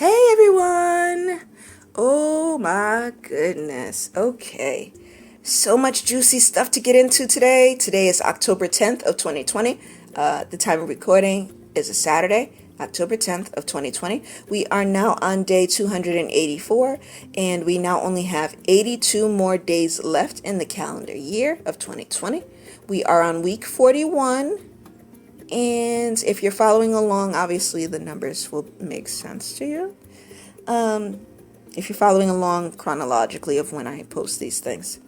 Hey everyone! Oh my goodness. Okay. So much juicy stuff to get into today. Today is October 10th of 2020. The time of recording is a Saturday, October 10th of 2020. We are now on day 284 and we now only have 82 more days left in the calendar year of 2020. We are on week 41. And if you're following along, obviously the numbers will make sense to you. If you're following along chronologically of when I post these things.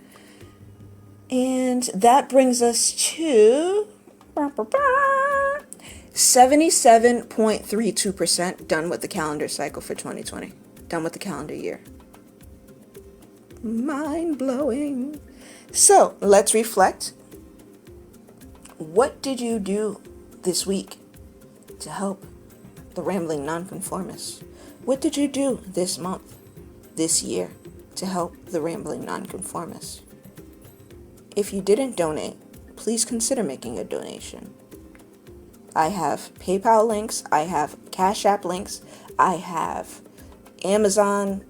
And that brings us to 77.32% done with the calendar cycle for 2020. Done with the calendar year. Mind blowing. So let's reflect. What did you do this week to help the rambling nonconformists? What did you do this month, this year, to help the rambling nonconformists? If you didn't donate, please consider making a donation. I have PayPal links, I have Cash App links, I have Amazon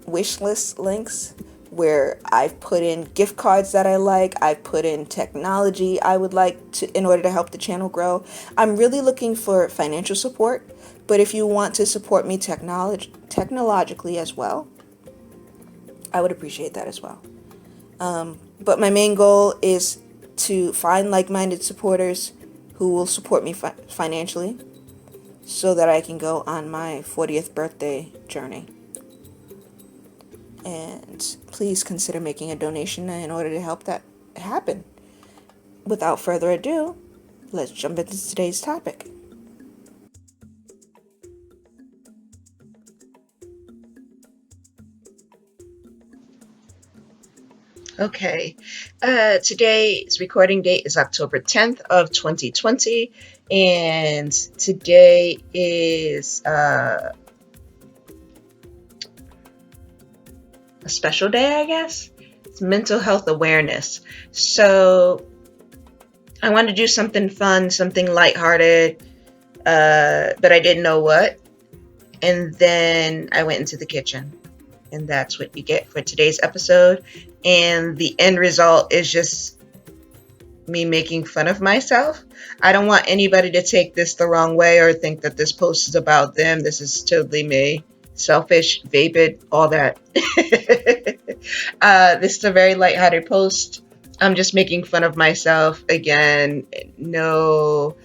wishlist links, where I've put in gift cards that I like, I've put in technology I would like to in order to help the channel grow. I'm really looking for financial support, but if you want to support me technologically as well, I would appreciate that as well. But my main goal is to find like-minded supporters who will support me financially so that I can go on my 40th birthday journey. And please consider making a donation in order to help that happen. Without further ado, let's jump into today's topic. Okay, today's recording date is October 10th of 2020, and today is a special day, I guess. It's mental health awareness. So I wanted to do something fun, something lighthearted, but I didn't know what. And then I went into the kitchen, and that's what you get for today's episode. And the end result is just me making fun of myself. I don't want anybody to take this the wrong way or think that this post is about them. This is totally me. Selfish, vapid, all that. This is a very lighthearted post. I'm just making fun of myself. Again, no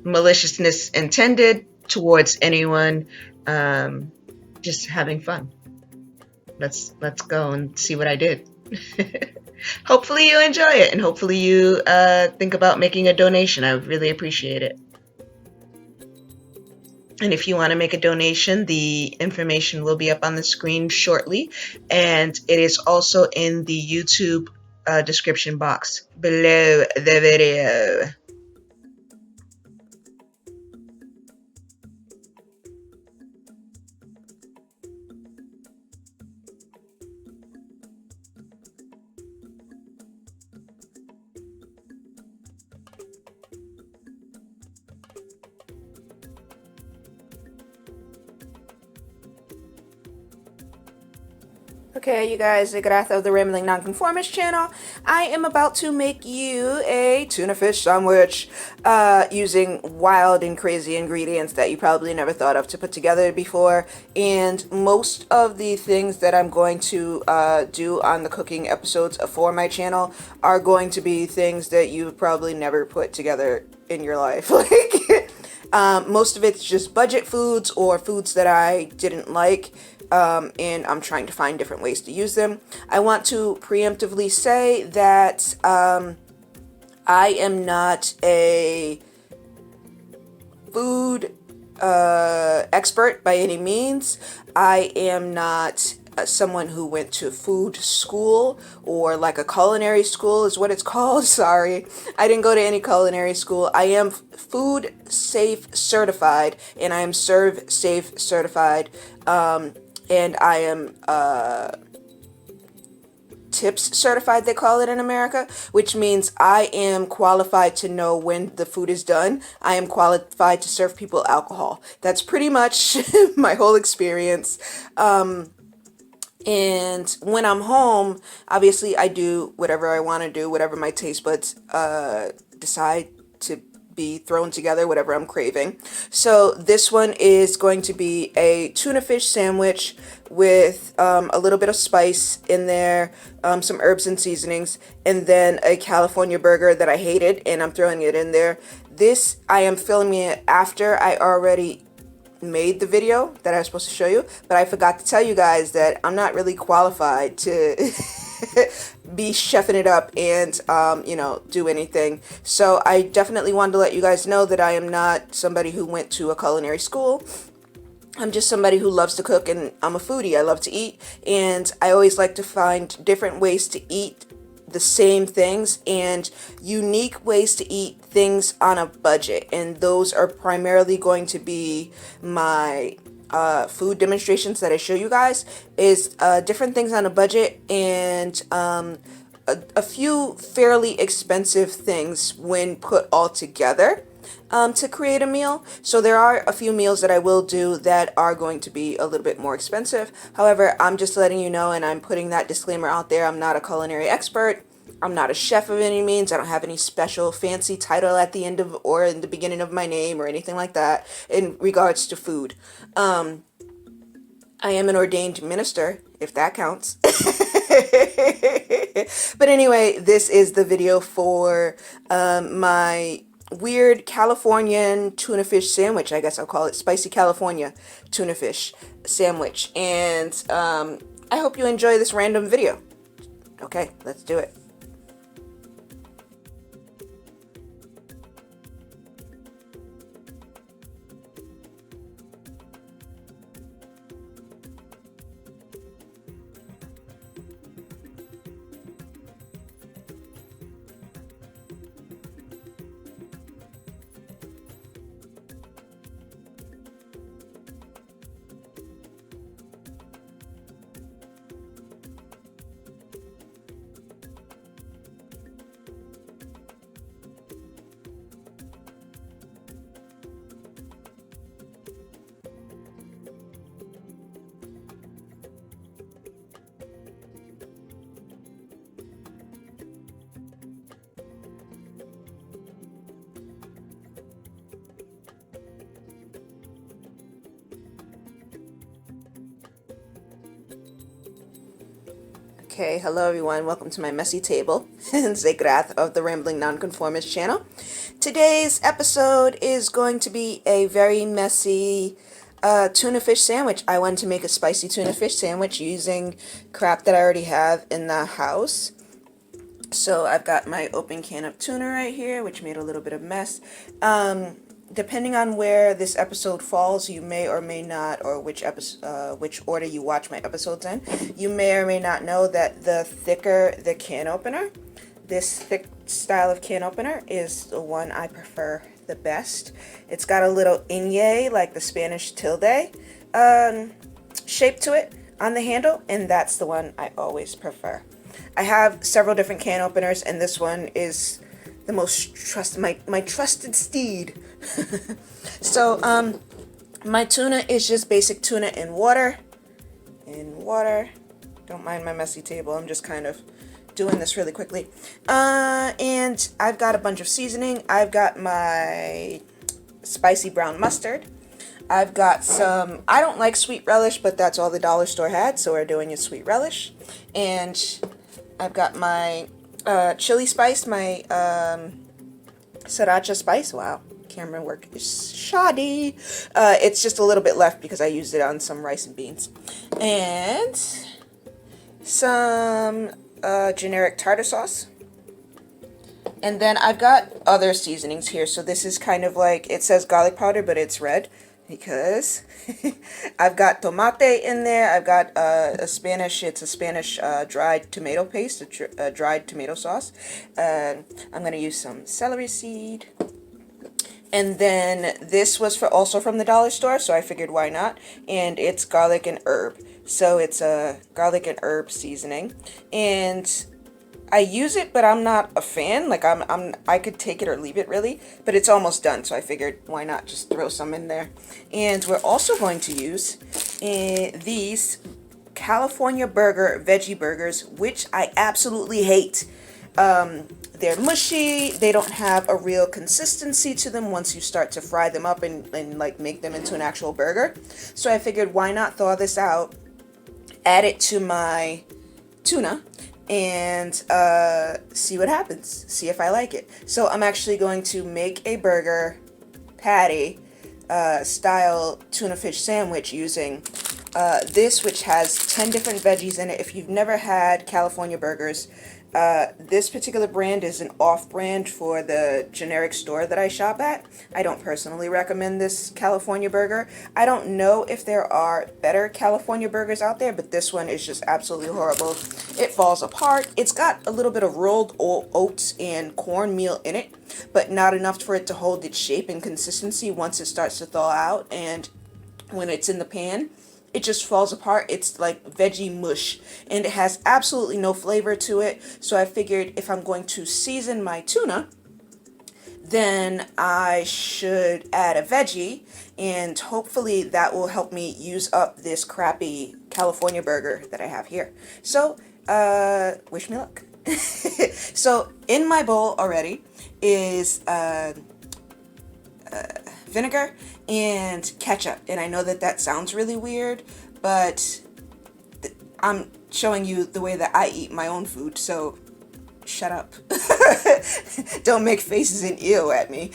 maliciousness intended towards anyone. Just having fun. Let's go and see what I did. Hopefully you enjoy it, and hopefully you think about making a donation. I would really appreciate it. And if you want to make a donation, the information will be up on the screen shortly. And it is also in the YouTube description box below the video. Okay, you guys, Igarath of the Rambling Nonconformist channel. I am about to make you a tuna fish sandwich using wild and crazy ingredients that you probably never thought of to put together before. And most of the things that I'm going to do on the cooking episodes for my channel are going to be things that you've probably never put together in your life. Most of it's just budget foods or foods that I didn't like. And I'm trying to find different ways to use them. I want to preemptively say that I am not a food expert by any means. I am not someone who went to food school, or like a culinary school is what it's called. Sorry, I didn't go to any culinary school. I am food safe certified, and I am serve safe certified. And I am tips certified, they call it in America, which means I am qualified to know when the food is done. I am qualified to serve people alcohol. That's pretty much my whole experience. And when I'm home, obviously I do whatever I want to do, whatever my taste buds decide to be thrown together, whatever I'm craving. So this one is going to be a tuna fish sandwich with a little bit of spice in there, some herbs and seasonings, and then a California burger that I hated, and I'm throwing it in there. This, I am filming it after I already made the video that I was supposed to show you, but I forgot to tell you guys that I'm not really qualified to be chefing it up and do anything. So I definitely wanted to let you guys know that I am not somebody who went to a culinary school. I'm just somebody who loves to cook, and I'm a foodie. I love to eat, and I always like to find different ways to eat the same things and unique ways to eat things on a budget, and those are primarily going to be my food demonstrations that I show you guys, is different things on a budget and a few fairly expensive things when put all together to create a meal. So there are a few meals that I will do that are going to be a little bit more expensive. However, I'm just letting you know, and I'm putting that disclaimer out there. I'm not a culinary expert. I'm not a chef of any means. I don't have any special fancy title at the end of or in the beginning of my name or anything like that in regards to food. I am an ordained minister, if that counts. But anyway, this is the video for my weird Californian tuna fish sandwich. I guess I'll call it spicy California tuna fish sandwich. And I hope you enjoy this random video. Okay, let's do it. Okay, hello everyone, welcome to my messy table, Zegrath of the Rambling Non-Conformist channel. Today's episode is going to be a very messy tuna fish sandwich. I wanted to make a spicy tuna fish sandwich using crap that I already have in the house. So I've got my open can of tuna right here, which made a little bit of mess. Depending on where this episode falls, you may or may not, or which order you watch my episodes in, you may or may not know that the thicker the can opener, this thick style of can opener is the one I prefer the best. It's got a little ñ, like the Spanish tilde, shape to it on the handle, and that's the one I always prefer. I have several different can openers, and this one is the most my trusted steed. So my tuna is just basic tuna in water. Don't mind my messy table, I'm just kind of doing this really quickly. And I've got a bunch of seasoning. I've got my spicy brown mustard. I've got some, I don't like sweet relish, but that's all the dollar store had, so we're doing a sweet relish. And I've got my chili spice, my sriracha spice. Wow, camera work is shoddy. It's just a little bit left because I used it on some rice and beans. And some generic tartar sauce. And then I've got other seasonings here. So this is kind of like, it says garlic powder, but it's red because I've got tomate in there. I've got it's a Spanish dried tomato paste, dried tomato sauce. I'm going to use some celery seed. And then this was also from the dollar store, so I figured why not. And it's garlic and herb. So it's a garlic and herb seasoning. And I use it, but I'm not a fan. Like I could take it or leave it really, but it's almost done. So I figured why not just throw some in there. And we're also going to use these California burger veggie burgers, which I absolutely hate. They're mushy. They don't have a real consistency to them once you start to fry them up and like make them into an actual burger. So I figured why not thaw this out, add it to my tuna, and see what happens. See if I like it. So I'm actually going to make a burger patty style tuna fish sandwich using this, which has 10 different veggies in it. If you've never had California burgers, this particular brand is an off-brand for the generic store that I shop at. I don't personally recommend this California burger. I don't know if there are better California burgers out there, but this one is just absolutely horrible. It falls apart. It's got a little bit of rolled oats and cornmeal in it, but not enough for it to hold its shape and consistency once it starts to thaw out. And when it's in the pan, it just falls apart. It's like veggie mush, and it has absolutely no flavor to it. So I figured if I'm going to season my tuna, then I should add a veggie, and hopefully that will help me use up this crappy California burger that I have here. So wish me luck. So in my bowl already is vinegar and ketchup. And I know that sounds really weird, but I'm showing you the way that I eat my own food, so shut up. Don't make faces and ew at me.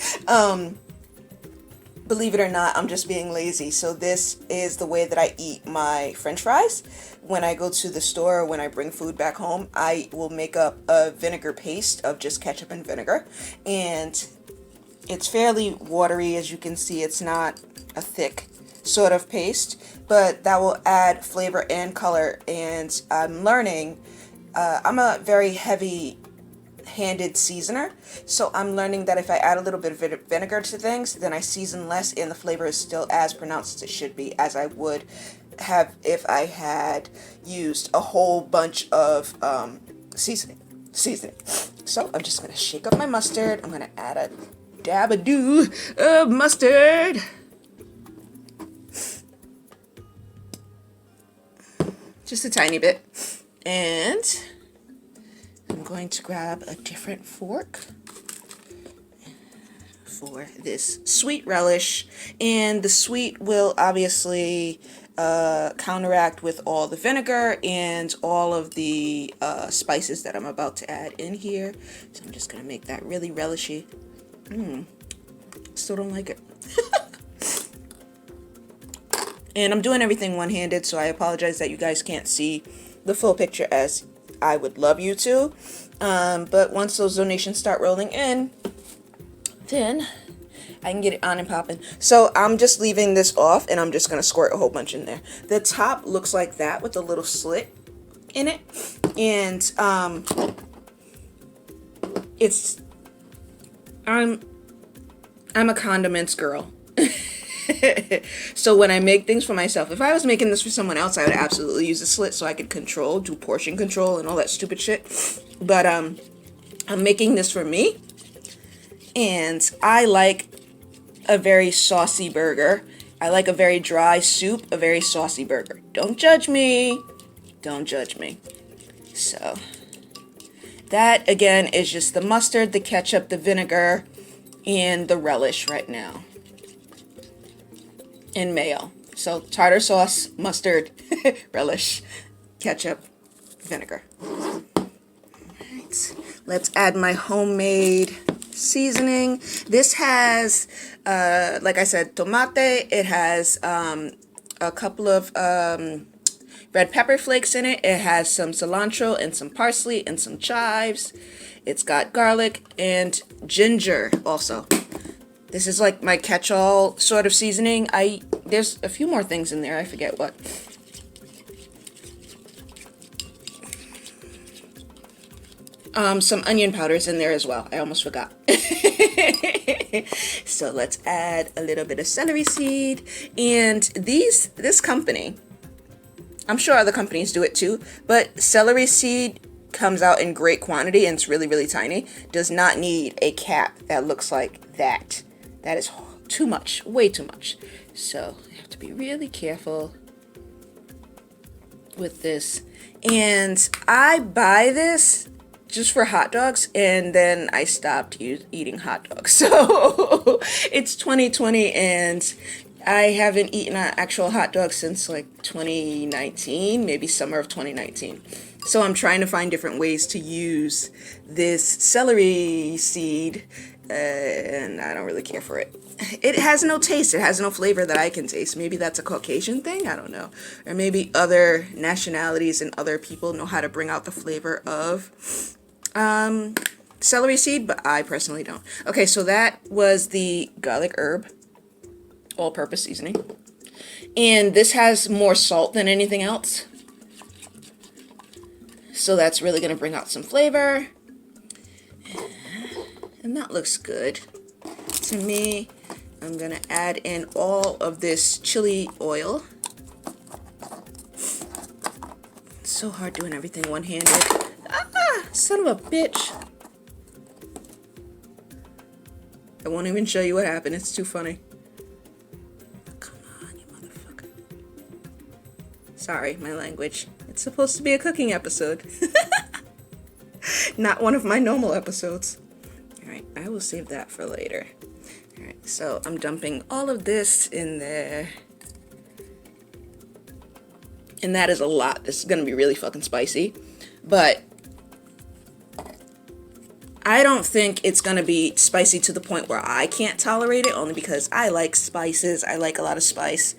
Believe it or not, I'm just being lazy. So this is the way that I eat my French fries. When I go to the store, when I bring food back home, I will make up a vinegar paste of just ketchup and vinegar. And it's fairly watery, as you can see. It's not a thick sort of paste, but that will add flavor and color. And I'm learning, I'm a very heavy-handed seasoner, so I'm learning that if I add a little bit of vinegar to things, then I season less and the flavor is still as pronounced as it should be, as I would have if I had used a whole bunch of seasoning. So I'm just going to shake up my mustard. I'm going to add a dab-a-doo of mustard. Just a tiny bit. And I'm going to grab a different fork for this sweet relish. And the sweet will obviously counteract with all the vinegar and all of the spices that I'm about to add in here. So I'm just going to make that really relishy. Still don't like it. And I'm doing everything one-handed, so I apologize that you guys can't see the full picture as I would love you to. But once those donations start rolling in, then I can get it on and popping. So I'm just leaving this off, and I'm just going to squirt a whole bunch in there. The top looks like that with a little slit in it. And I'm a condiments girl. So when I make things for myself, if I was making this for someone else, I would absolutely use a slit so I could do portion control and all that stupid shit. But I'm making this for me, and I like a very saucy burger. I like a very dry soup, a very saucy burger. Don't judge me. Don't judge me. So that again is just the mustard, the ketchup, the vinegar, and the relish right now. And mayo. So tartar sauce, mustard, relish, ketchup, vinegar. Alright, let's add my homemade seasoning. This has, like I said, tomate. It has a couple of red pepper flakes in it. It has some cilantro and some parsley and some chives. It's got garlic and ginger also. This is like my catch-all sort of seasoning. There's a few more things in there. I forget what. Some onion powders in there as well. I almost forgot. So let's add a little bit of celery seed. And this company, I'm sure other companies do it too, but celery seed comes out in great quantity and it's really, really tiny. Does not need a cap that looks like that. That is too much, way too much. So you have to be really careful with this. And I buy this just for hot dogs, and then I stopped eating hot dogs. So it's 2020 and I haven't eaten an actual hot dog since like 2019, maybe summer of 2019. So I'm trying to find different ways to use this celery seed, and I don't really care for it. It has no taste. It has no flavor that I can taste. Maybe that's a Caucasian thing. I don't know. Or maybe other nationalities and other people know how to bring out the flavor of celery seed, but I personally don't. Okay, so that was the garlic herb all-purpose seasoning. And this has more salt than anything else. So that's really going to bring out some flavor. And that looks good to me. I'm going to add in all of this chili oil. It's so hard doing everything one-handed. Ah, son of a bitch. I won't even show you what happened. It's too funny. Come on, you motherfucker. Sorry, my language. It's supposed to be a cooking episode. Not one of my normal episodes. Alright, I will save that for later. Alright, so I'm dumping all of this in there. And that is a lot. This is going to be really fucking spicy. But I don't think it's going to be spicy to the point where I can't tolerate it, only because I like spices. I like a lot of spice.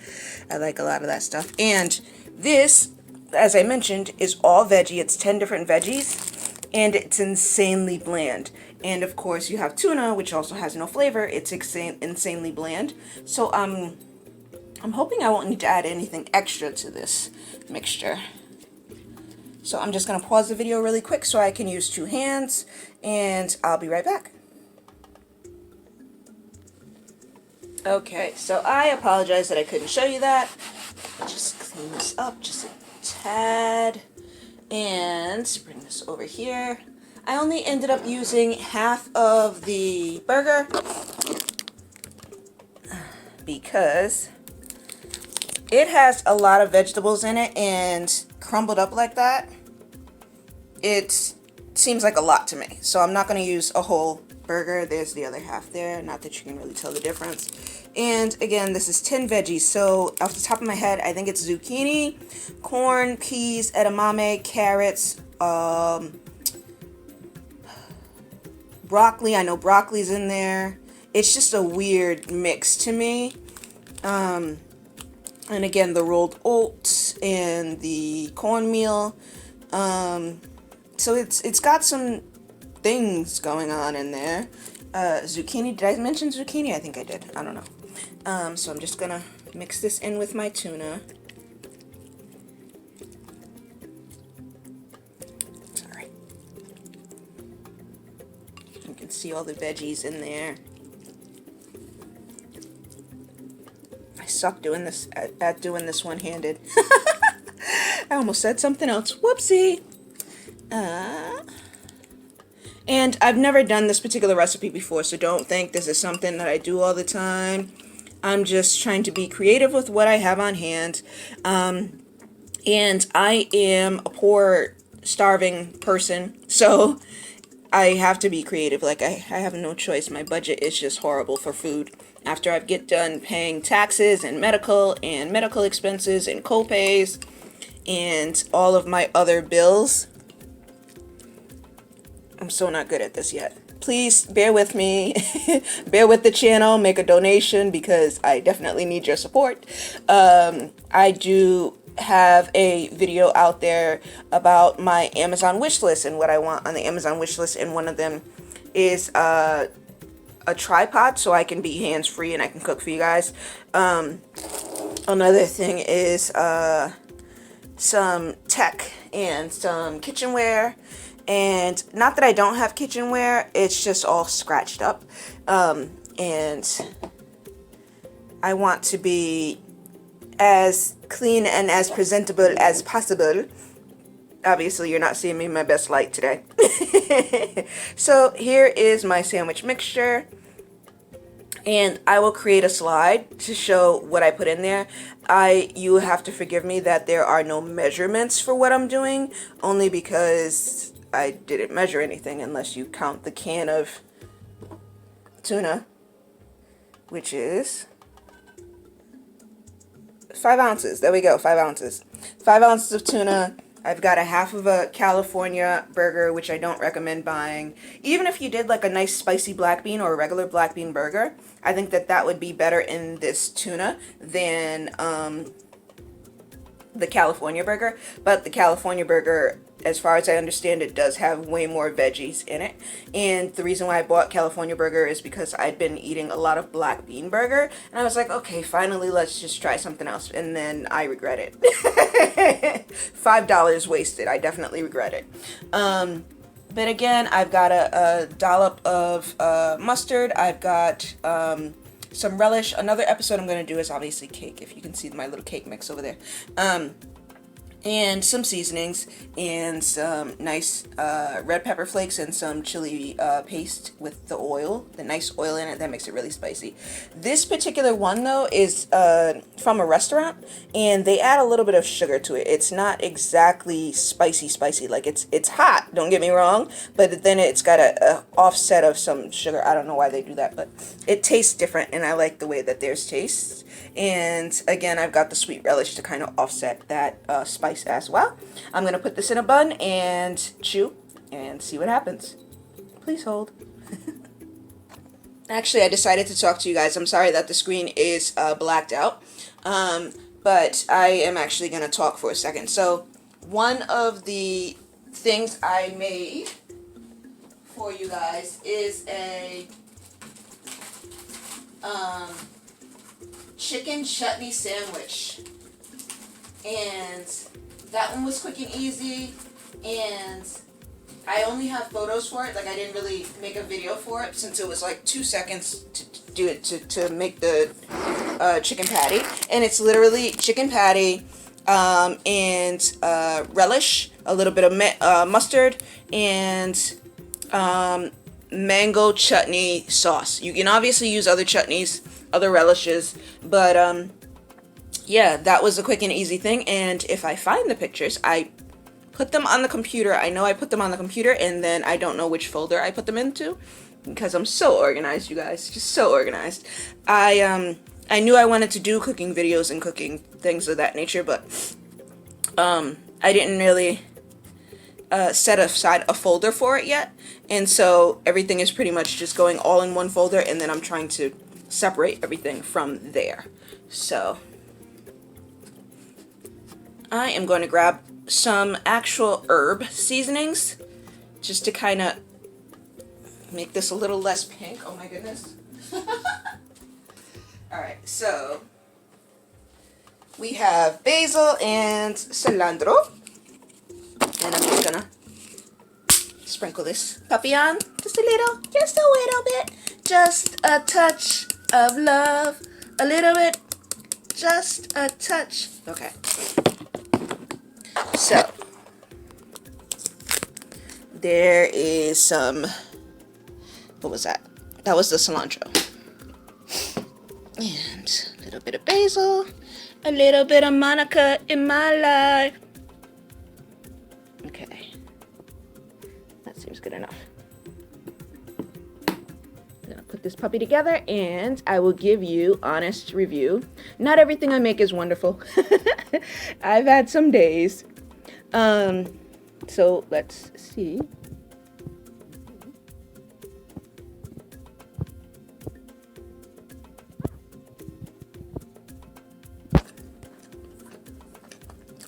I like a lot of that stuff. And this, as I mentioned, is all veggie. It's 10 different veggies, and it's insanely bland. And of course, you have tuna, which also has no flavor. It's insanely bland. So I'm hoping I won't need to add anything extra to this mixture. So I'm just going to pause the video really quick so I can use two hands, and I'll be right back. Okay, so I apologize that I couldn't show you that. Just clean this up just a tad, and bring this over here. I only ended up using half of the burger because it has a lot of vegetables in it, and crumbled up like that, it seems like a lot to me. So I'm not going to use a whole burger. There's the other half there. Not that you can really tell the difference. And again, this is 10 veggies. So off the top of my head, I think it's zucchini, corn, peas, edamame, carrots, broccoli. I know broccoli's in there. It's just a weird mix to me. And again, the rolled oats and the cornmeal. So it's got some things going on in there. Zucchini. Did I mention zucchini? I think I did. I don't know. So I'm just gonna mix this in with my tuna. Sorry. You can see all the veggies in there. I suck doing this at doing this one-handed. I almost said something else. Whoopsie. And I've never done this particular recipe before, so don't think this is something that I do all the time. I'm just trying to be creative with what I have on hand. And I am a poor, starving person, so I have to be creative. Like, I have no choice. My budget is just horrible for food. After I get done paying taxes and medical expenses and co-pays and all of my other bills, I'm so not good at this yet. Please bear with me. Bear with the channel. Make a donation because I definitely need your support. I do have a video out there about my Amazon wish list and what I want on the Amazon wish list, and one of them is a tripod so I can be hands-free and I can cook for you guys. Another thing is some tech and some kitchenware And not that I don't have kitchenware, it's just all scratched up. And I want to be as clean and as presentable as possible. Obviously, you're not seeing me in my best light today. So here is my sandwich mixture. And I will create a slide to show what I put in there. You have to forgive me that there are no measurements for what I'm doing, only because I didn't measure anything unless you count the can of tuna, which is 5 ounces. There we go, 5 ounces. 5 ounces of tuna. I've got a half of a California burger, which I don't recommend buying. Even if you did like a nice spicy black bean or a regular black bean burger, I think that that would be better in this tuna than the California burger. But the California burger, as far as I understand it, does have way more veggies in it. And the reason why I bought California burger is because I'd been eating a lot of black bean burger, and I was like, okay, finally let's just try something else. And then I regret it. $5 wasted. I definitely regret it. But again, I've got a dollop of mustard. I've got some relish. Another episode I'm going to do is obviously cake, if you can see my little cake mix over there. And some seasonings, and some nice red pepper flakes, and some chili paste with the oil, the nice oil in it that makes it really spicy. This particular one though is from a restaurant, and they add a little bit of sugar to it. It's not exactly spicy, like it's hot, don't get me wrong, but then it's got a offset of some sugar. I don't know why they do that, but it tastes different, and I like the way that theirs tastes. And again, I've got the sweet relish to kind of offset that spice as well. I'm going to put this in a bun and chew and see what happens. Please hold. Actually, I decided to talk to you guys. I'm sorry that the screen is blacked out, but I am actually going to talk for a second. So one of the things I made for you guys is a chicken chutney sandwich, and that one was quick and easy, and I only have photos for it. Like, I didn't really make a video for it since it was like 2 seconds to do it, to make the chicken patty. And it's literally chicken patty and relish, a little bit of mustard, and mango chutney sauce. You can obviously use other chutneys, other relishes, but yeah, that was a quick and easy thing. And if I find the pictures, I put them on the computer. I know I put them on the computer, and then I don't know which folder I put them into, because I'm so organized, you guys, just so organized. I knew I wanted to do cooking videos and cooking things of that nature, but I didn't really set aside a folder for it yet, and so everything is pretty much just going all in one folder, and then I'm trying to separate everything from there. So I am going to grab some actual herb seasonings just to kind of make this a little less pink. Oh my goodness. Alright, so we have basil and cilantro, and I'm just gonna sprinkle this puppy on just a little bit, just a touch of love, a little bit, just a touch. Okay. So, there is some, what was that? That was the cilantro. And a little bit of basil, a little bit of Monica in my life. Okay. That seems good enough. I'm gonna put this puppy together, and I will give you honest review. Not everything I make is wonderful. I've had some days. So let's see.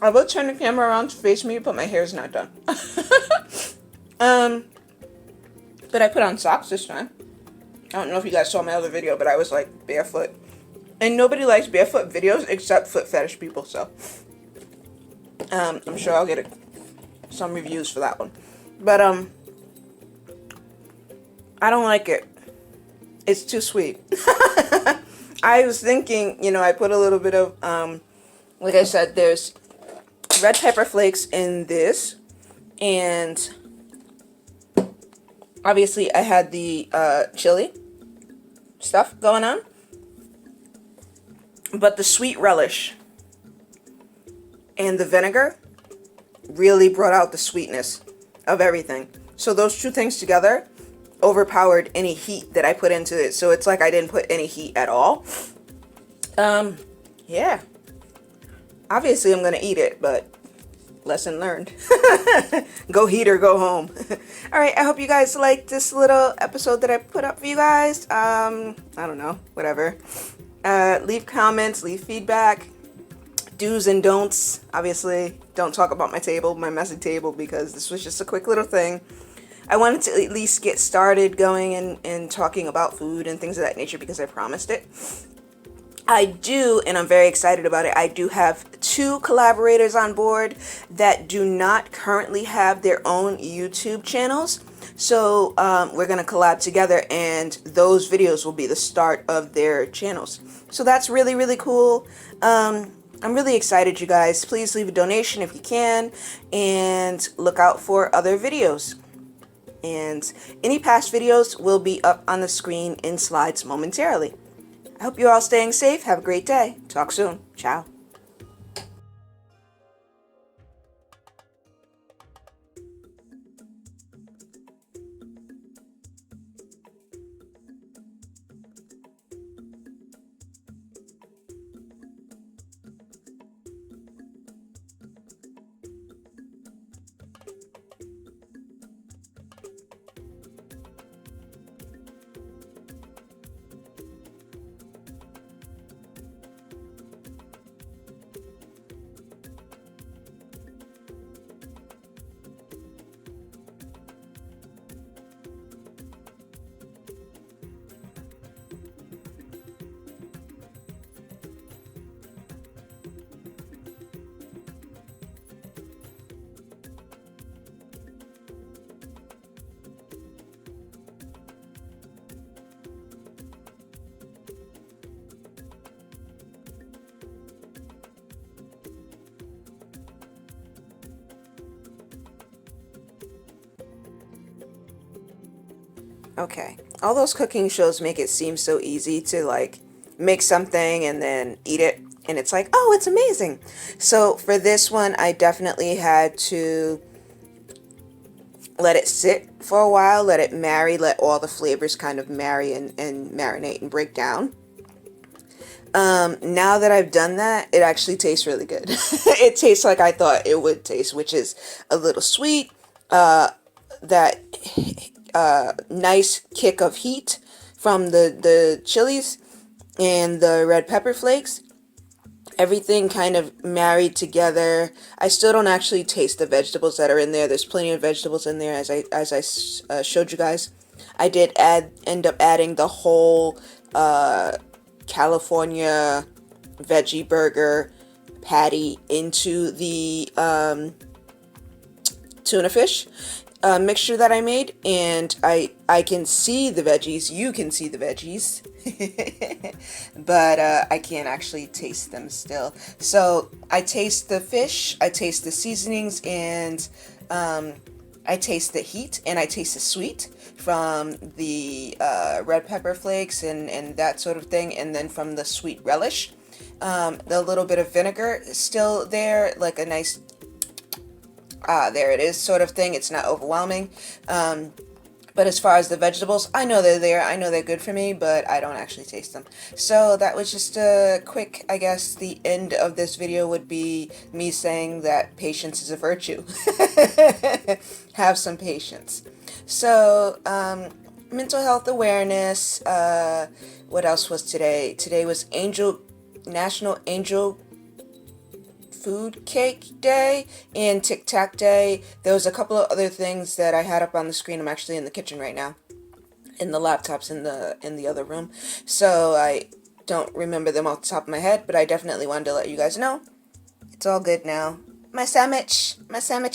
I will turn the camera around to face me, but my hair is not done. But I put on socks this time. I don't know if you guys saw my other video, but I was like barefoot. And nobody likes barefoot videos except foot fetish people, so I'm sure I'll get some reviews for that one. But I don't like it. It's too sweet. I was thinking, I put a little bit of like I said, there's red pepper flakes in this, and obviously I had the chili stuff going on, but the sweet relish and the vinegar really brought out the sweetness of everything. So those two things together overpowered any heat that I put into it. So it's like I didn't put any heat at all. Yeah. Obviously I'm gonna eat it, but lesson learned. Go heat or go home. All right, I hope you guys liked this little episode that I put up for you guys. I don't know, whatever. Leave comments, leave feedback, do's and don'ts. Obviously, don't talk about my table, my messy table, because this was just a quick little thing. I wanted to at least get started going and talking about food and things of that nature because I promised it. I do, and I'm very excited about it, I do have 2 collaborators on board that do not currently have their own YouTube channels. So we're going to collab together, and those videos will be the start of their channels. So that's really, really cool. I'm really excited, you guys. Please leave a donation if you can, and look out for other videos. And any past videos will be up on the screen in slides momentarily. I hope you're all staying safe. Have a great day. Talk soon. Ciao. Okay, all those cooking shows make it seem so easy to like make something and then eat it, and it's like, oh, it's amazing. So for this one, I definitely had to let it sit for a while, let it marry, let all the flavors kind of marry and marinate and break down. Now that I've done that, it actually tastes really good. It tastes like I thought it would taste, which is a little sweet, that nice kick of heat from the chilies and the red pepper flakes. Everything kind of married together. I still don't actually taste the vegetables that are in there. There's plenty of vegetables in there, as I showed you guys. I did end up adding the whole California veggie burger patty into the tuna fish mixture that I made, and I can see the veggies. You can see the veggies. But I can't actually taste them still. So I taste the fish, I taste the seasonings, and I taste the heat, and I taste the sweet from the red pepper flakes and that sort of thing, and then from the sweet relish. The little bit of vinegar is still there, like a nice there it is sort of thing. It's not overwhelming. But as far as the vegetables, I know they're there. I know they're good for me, but I don't actually taste them. So that was just a quick, I guess the end of this video would be me saying that patience is a virtue. Have some patience. So, mental health awareness. What else was today? Today was National Angel Food Cake Day and Tic Tac Day. There was a couple of other things that I had up on the screen. I'm actually in the kitchen right now, and the laptop's in the other room, so I don't remember them off the top of my head, but I definitely wanted to let you guys know it's all good now. My sandwich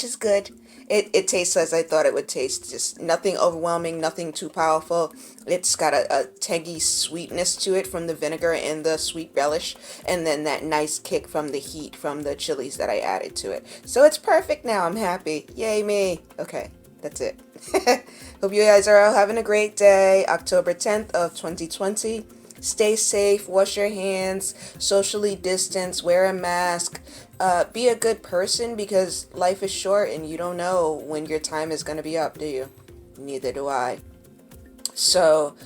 is good. It tastes as I thought it would taste. Just nothing overwhelming, nothing too powerful. It's got a tangy sweetness to it from the vinegar and the sweet relish, and then that nice kick from the heat from the chilies that I added to it. So it's perfect now. I'm happy. Yay me. Okay, that's it. Hope you guys are all having a great day. October 10th of 2020. Stay safe, wash your hands, socially distance, wear a mask, be a good person because life is short and you don't know when your time is going to be up, do you? Neither do I. So,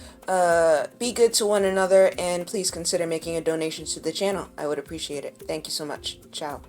be good to one another and please consider making a donation to the channel. I would appreciate it. Thank you so much. Ciao.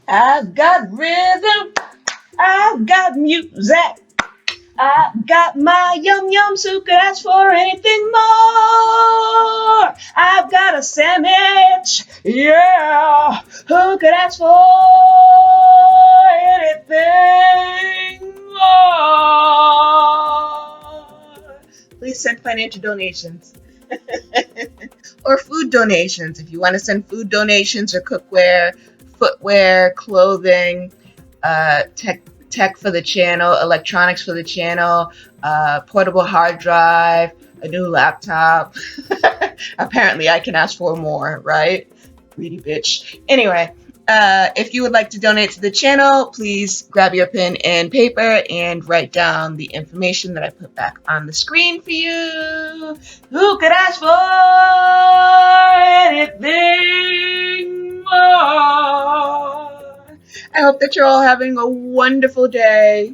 I've got rhythm, I've got music, I've got my yum yums who could ask for anything more. I've got a sandwich, yeah, who could ask for anything more. Please send financial donations. Or food donations. If you want to send food donations or cookware, footwear, clothing, tech for the channel, electronics for the channel, portable hard drive, a new laptop. Apparently I can ask for more, right? Greedy bitch. Anyway, if you would like to donate to the channel, please grab your pen and paper and write down the information that I put back on the screen for you. Who could ask for anything more? I hope that you're all having a wonderful day.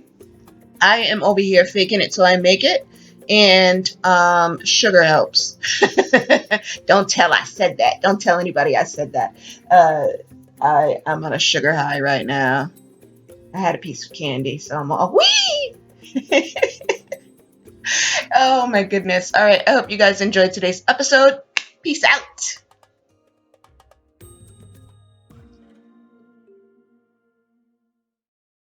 I am over here faking it till I make it. And sugar helps. Don't tell I said that. Don't tell anybody I said that. I'm on a sugar high right now. I had a piece of candy, so I'm all wee. Oh my goodness. All right. I hope you guys enjoyed today's episode. Peace out.